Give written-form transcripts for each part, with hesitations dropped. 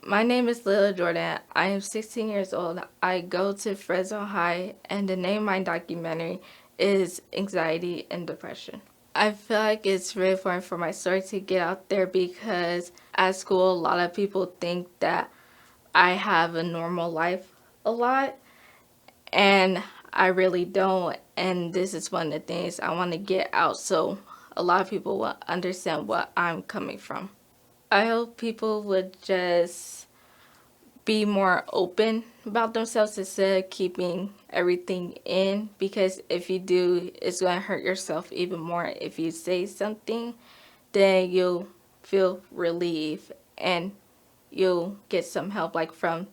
My name is Laila Jordan. I am 16 years old. I go to Fresno High, and the name of my documentary is Anxiety and Depression. I feel like it's really important for my story to get out there because at school, a lot of people think that I have a normal life a lot, and I really don't. And this is one of the things I want to get out so a lot of people will understand what I'm coming from. I hope people would just be more open about themselves instead of keeping everything in, because if you do, it's going to hurt yourself even more. If you say something, then you'll feel relief and you'll get some help, like from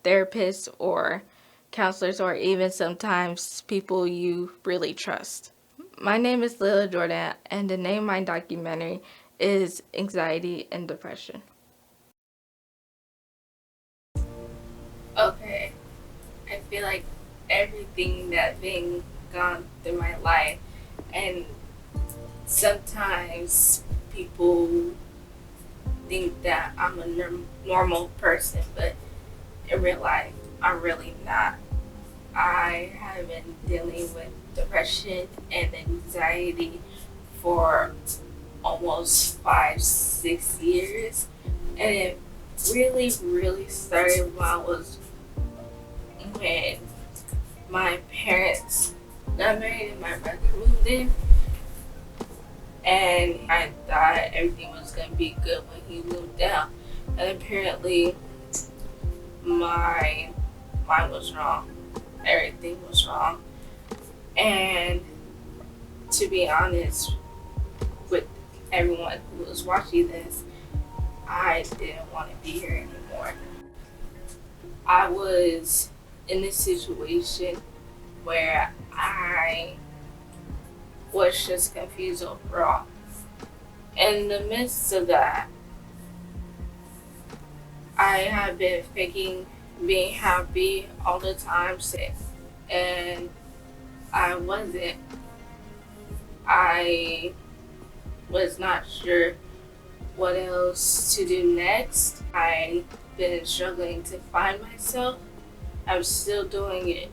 therapists or counselors, or even sometimes people you really trust. My name is Laila Jordan, and the name of my documentary is Anxiety and Depression. Okay, I feel like everything that been gone through my life, and sometimes people think that I'm a normal person, but in real life, I'm really not. I have been dealing with depression and anxiety for almost 5, 6 years, and it really started when my parents got married and my brother moved in, and I thought everything was gonna be good when he moved down, and apparently my mind was wrong. Everything was wrong, and to be honest with everyone who was watching this, I didn't want to be here anymore. I was in this situation where I was just confused overall. In the midst of that, I have been faking being happy all the time, and I wasn't. I was not sure what else to do next. I've been struggling to find myself. I'm still doing it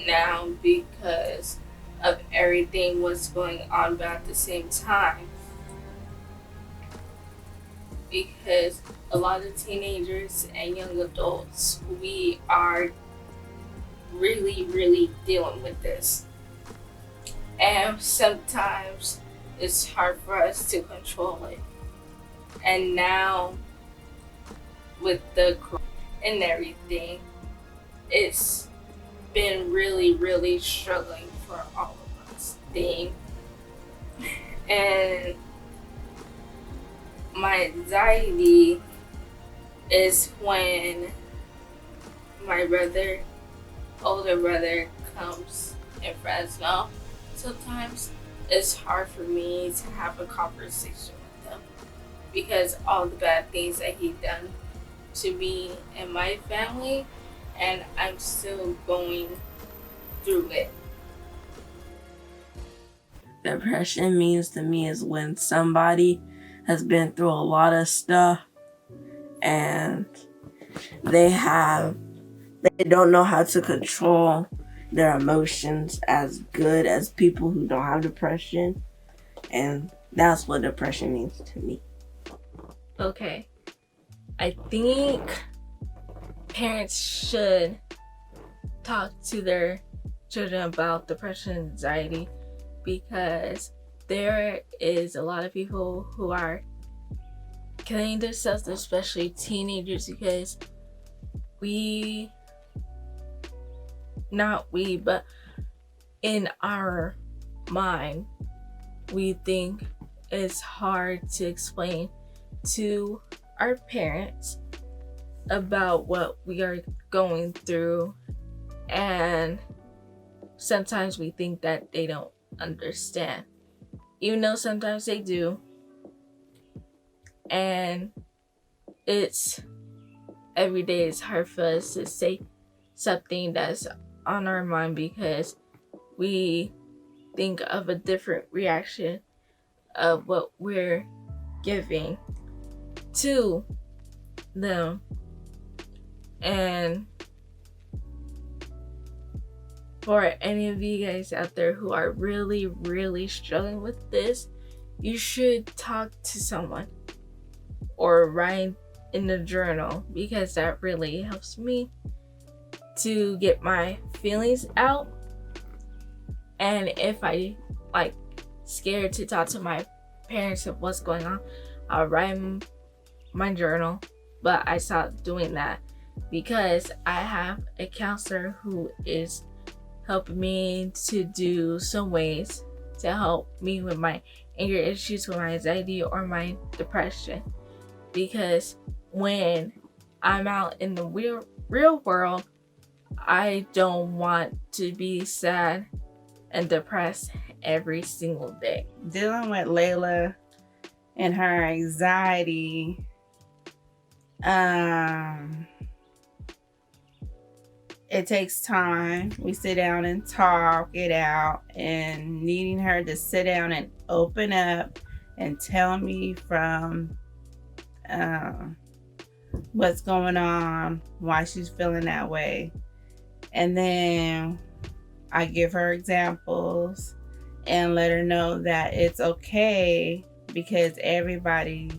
now because of everything what's going on, but at the same time, because a lot of teenagers and young adults, we are really dealing with this. And sometimes it's hard for us to control it. And now, with the and everything, it's been really struggling for all of us. And my anxiety is when my older brother, comes in Fresno. Sometimes it's hard for me to have a conversation with him because all the bad things that he done to me and my family, and I'm still going through it. Depression means to me is when somebody has been through a lot of stuff and they don't know how to control their emotions as good as people who don't have depression, and that's what depression means to me. Okay, I think parents should talk to their children about depression and anxiety, because there is a lot of people who are killing themselves, especially teenagers, because but in our mind, we think it's hard to explain to our parents about what we are going through, and sometimes we think that they don't understand, even though sometimes they do. And it's every day it's hard for us to say something that's on our mind because we think of a different reaction of what we're giving to them. And for any of you guys out there who are really, really struggling with this, you should talk to someone or write in the journal, because that really helps me to get my feelings out. And if I like scared to talk to my parents of what's going on, I'll write in my journal. But I stopped doing that because I have a counselor who is helping me to do some ways to help me with my anger issues, with my anxiety or my depression. Because when I'm out in the real world, I don't want to be sad and depressed every single day. Dealing with Laila and her anxiety, it takes time. We sit down and talk it out, and needing her to sit down and open up and tell me from what's going on, why she's feeling that way. And then I give her examples and let her know that it's okay, because everybody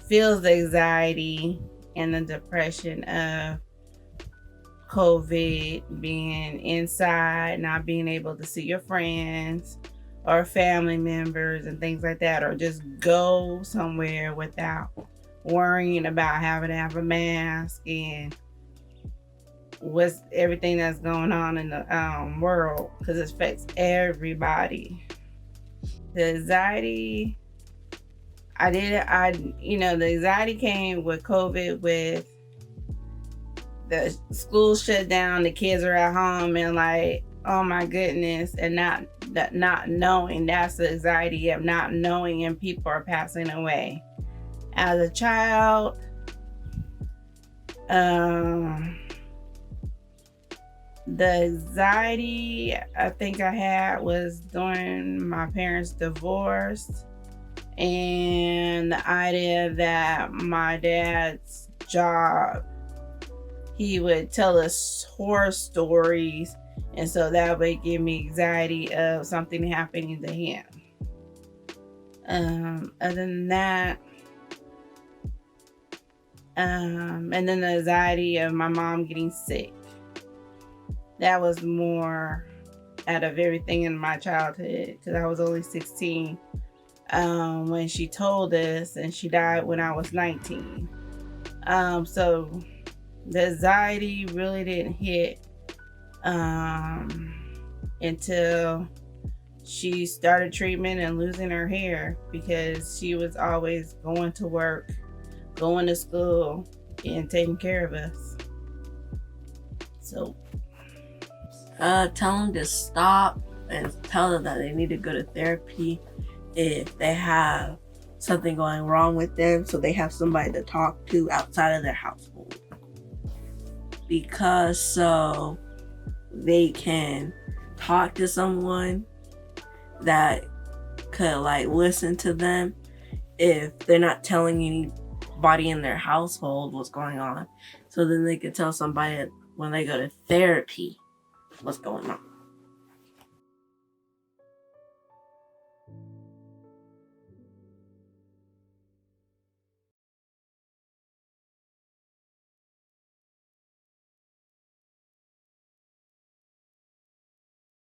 feels the anxiety and the depression of COVID, being inside, not being able to see your friends or family members and things like that, or just go somewhere without worrying about having to have a mask and what's everything that's going on in the world, because it affects everybody. The anxiety, the anxiety came with COVID, with the school shut down, the kids are at home, and like, oh my goodness, and not knowing. That's the anxiety of not knowing, and people are passing away. As a child, the anxiety I think I had was during my parents' divorce, and the idea that my dad's job, he would tell us horror stories, and so that would give me anxiety of something happening to him. Other than that, and then the anxiety of my mom getting sick. That was more out of everything in my childhood, because I was only 16 when she told us, and she died when I was 19. So the anxiety really didn't hit until she started treatment and losing her hair, because she was always going to work, going to school, and taking care of us. So tell them to stop and tell them that they need to go to therapy if they have something going wrong with them, so they have somebody to talk to outside of their household, because so they can talk to someone that could like listen to them if they're not telling anybody in their household what's going on. So then they could tell somebody when they go to therapy what's going on.